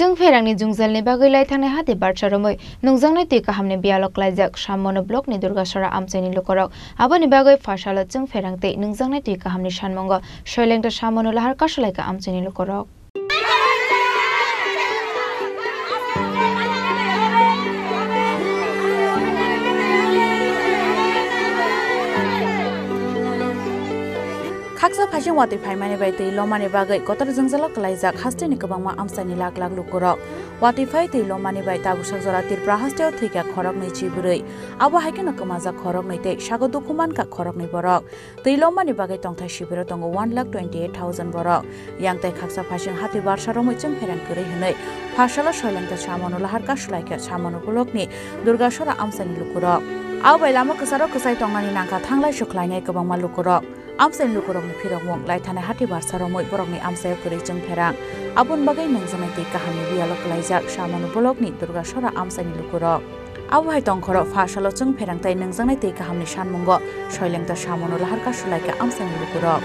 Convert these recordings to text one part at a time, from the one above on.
जों फेरांनि जुंजालनि बागै लायथांनाय हादे बारसारमै नोंजांनाय तै काहामनि बियालक लायजाक सामनो ब्लकनि दुर्गासरा आमचाइनि लुकराव आबानि बागै फासाला जों फेरांते नोंजांनाय तै काहामनि सानमंग शैलेंद्र सामनो लाहार कासलायका आमचाइनि लुकराव Kaksa phasing wati phaimani bai tei lomani bagai kotor jungzalo kalaijak hasteni kabangma amsani lak lak lukurok wati phai tei lomani bai tabusak jora tirpra hasteo thika khorok nei chiburui abo haikeno kamaja khorok nei tei sago dukuman ka khorok nei borok tei lomani bagai tongthai sibiro tongo 1,28,000 borok yang tei kaksa phasing hati barsaromoi chung pheran kurei hinui phasala shoilengta samono lahar ka sulaika samono bulokni durgasora amsani lukurok abo bai lama kasaro kasai tongmani nangka thanglai suklainai kabangma lukurok Amsain lukurokni phirokmok laithane hati barsaromoi borokni amsayo kurei chung pherang abun bagai nangjanai tei kahamni bialok laijak samono bolokni durgasora amsaini lukurok abo hai tongkhoro phasalo chung pherang tai nangjanai tei kahamni sanmungo shoilengta samono lahar ka sulaika amsaini lukurok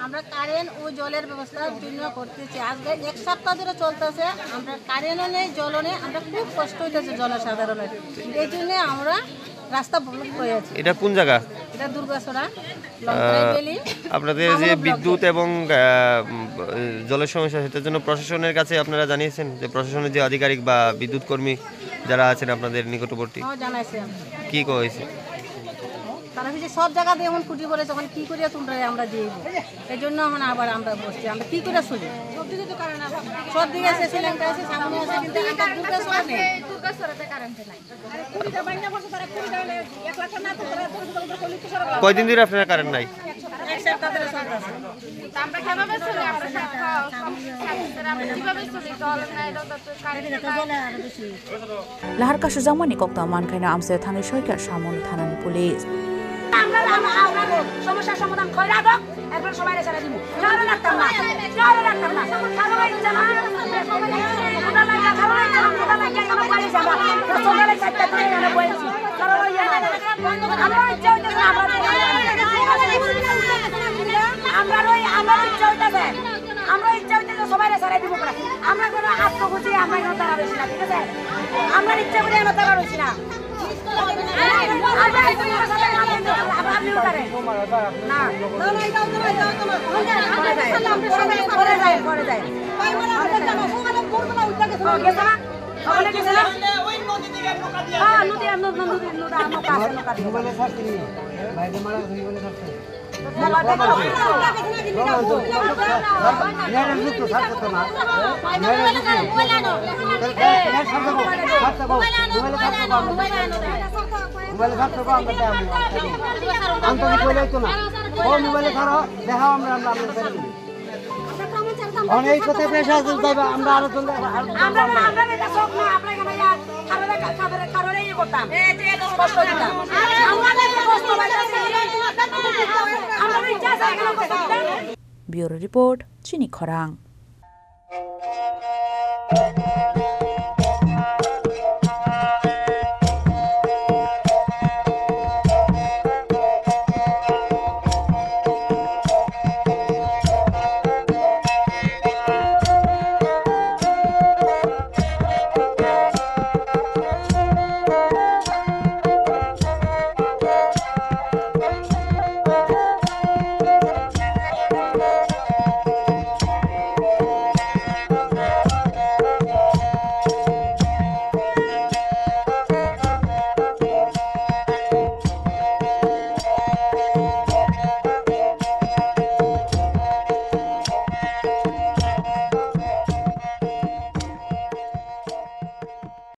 আমরা current ও জলের ব্যবস্থার জন্য করতেছি আজকে এক সপ্তাহ ধরে চলতেছে আমরা কারেন্টও নেই জলও নেই আমরা খুব কষ্ট হইতেছে জনসাধারণের এই জন্য আমরা রাস্তা ব্লক করে আছি এটা কোন জায়গা এটা দুর্গাসরা লংকাইবেলি আপনাদের যে বিদ্যুৎ এবং জলের সমস্যা সেটার জন্য প্রশাসনের কাছে আপনারা জানিয়েছেন যে প্রশাসনের যে আধিকারিক বা বিদ্যুৎ কর্মী যারা আছেন আপনাদের নিকটবর্তী হ্যাঁ জানাইছি কি কইছে তারা যে সব জায়গা দিয়ে এখন কুটি বলে তখন কি করে তোমরা আমরা দিয়ে এই জন্য এখন আবার আমরা বসছি আমরা কি করে চলি সব দিকে এসে সিলিন্ডার আছে সামনে আছে কিন্তু আমরা দুর্গাসরা নেই দুর্গাসরাতে কারেন্ট নাই কুড়িটা বাইনা বসে তারা কুড়িটা 1 লাখ না তো তারা কয়দিন ধরে আপনারা কারেন্ট নাই এক সপ্তাহ ধরে চলতেছে আমরা কিভাবে চলি আমরা কিভাবে চলি জল নাই তো কারেন্ট জলে আর বেশি lahar ka sujamani kokta mankaina amsayo thani shoika samono thanani police আমরা সমস্যার সমাধান কইরা দাও এরপর সবাই ছেড়ে দিব জল রাখতাম না খাবার জানা ওটা লাগা খাবার জানা ওটা লাগা আমরা পানি যাবা সকালে 4টা করে আমরা বইছি কারণ ওই আমরা ইচ্ছা হইতেছে আমরা ইচ্ছা হইতেছে সবাই ছেড়ে দিব আমরা কোনো আত্মখুশি আমরা কোনো তারা বেশি না ঠিক আছে আমরা ইচ্ছা করে আমরা তারা বেশি না অনেক কথা প্রেসার যাইবা আমরা আরো চলতে আমরা এটা সব না আপনাকে খাবারে ইয়ে করতাম কষ্ট দিতাম আমরা ইচ্ছা আছে Bureau Report, Chini Khorang.